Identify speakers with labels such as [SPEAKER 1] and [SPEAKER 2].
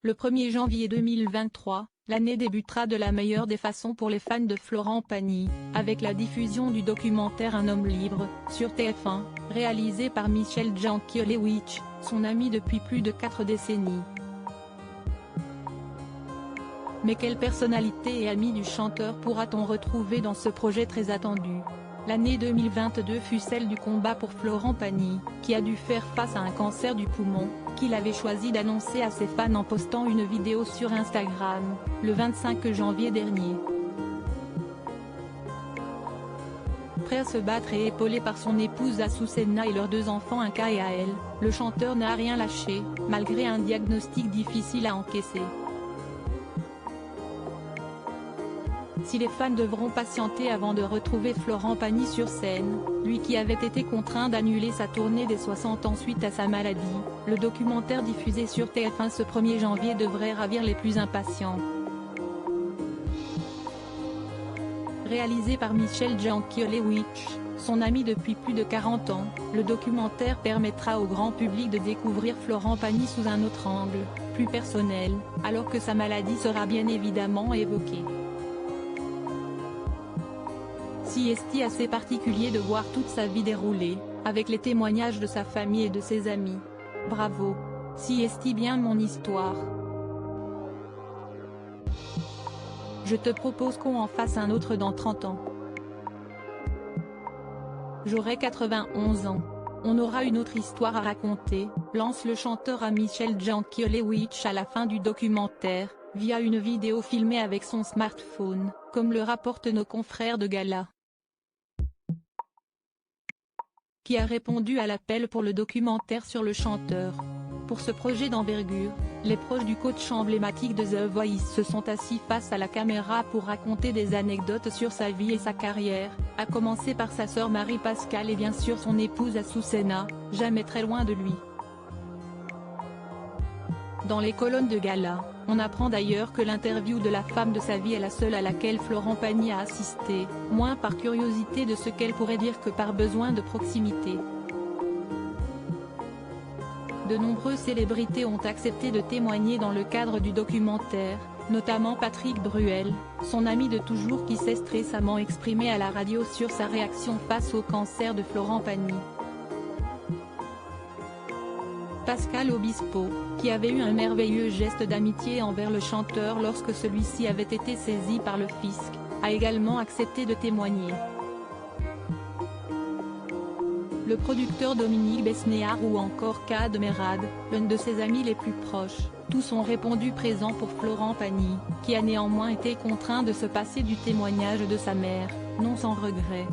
[SPEAKER 1] Le 1er janvier 2023, l'année débutera de la meilleure des façons pour les fans de Florent Pagny, avec la diffusion du documentaire Un homme libre, sur TF1, réalisé par Michel Jankiewicz, son ami depuis plus de 4 décennies. Mais quelle personnalité et ami du chanteur pourra-t-on retrouver dans ce projet très attendu? L'année 2022 fut celle du combat pour Florent Pagny, qui a dû faire face à un cancer du poumon, qu'il avait choisi d'annoncer à ses fans en postant une vidéo sur Instagram, le 25 janvier dernier. Prêt à se battre et épaulé par son épouse Azucena et leurs 2 enfants Inka et Ael, le chanteur n'a rien lâché, malgré un diagnostic difficile à encaisser. Si les fans devront patienter avant de retrouver Florent Pagny sur scène, lui qui avait été contraint d'annuler sa tournée des 60 ans suite à sa maladie, le documentaire diffusé sur TF1 ce 1er janvier devrait ravir les plus impatients. Réalisé par Michel Jankiewicz, son ami depuis plus de 40 ans, le documentaire permettra au grand public de découvrir Florent Pagny sous un autre angle, plus personnel, alors que sa maladie sera bien évidemment évoquée. Si est assez particulier de voir toute sa vie dérouler, avec les témoignages de sa famille et de ses amis. Bravo. Si est bien mon histoire. Je te propose qu'on en fasse un autre dans 30 ans. J'aurai 91 ans. On aura une autre histoire à raconter, lance le chanteur à Michel Jankiewicz à la fin du documentaire, via une vidéo filmée avec son smartphone, comme le rapportent nos confrères de Gala, qui a répondu à l'appel pour le documentaire sur le chanteur. Pour ce projet d'envergure, les proches du coach emblématique de The Voice se sont assis face à la caméra pour raconter des anecdotes sur sa vie et sa carrière, à commencer par sa sœur Marie-Pascale et bien sûr son épouse Azucena, jamais très loin de lui. Dans les colonnes de Gala, on apprend d'ailleurs que l'interview de la femme de sa vie est la seule à laquelle Florent Pagny a assisté, moins par curiosité de ce qu'elle pourrait dire que par besoin de proximité. De nombreuses célébrités ont accepté de témoigner dans le cadre du documentaire, notamment Patrick Bruel, son ami de toujours qui s'est récemment exprimé à la radio sur sa réaction face au cancer de Florent Pagny. Pascal Obispo, qui avait eu un merveilleux geste d'amitié envers le chanteur lorsque celui-ci avait été saisi par le fisc, a également accepté de témoigner. Le producteur Dominique Besnéard ou encore Kad Merad, l'un de ses amis les plus proches, tous ont répondu présents pour Florent Pagny, qui a néanmoins été contraint de se passer du témoignage de sa mère, non sans regret.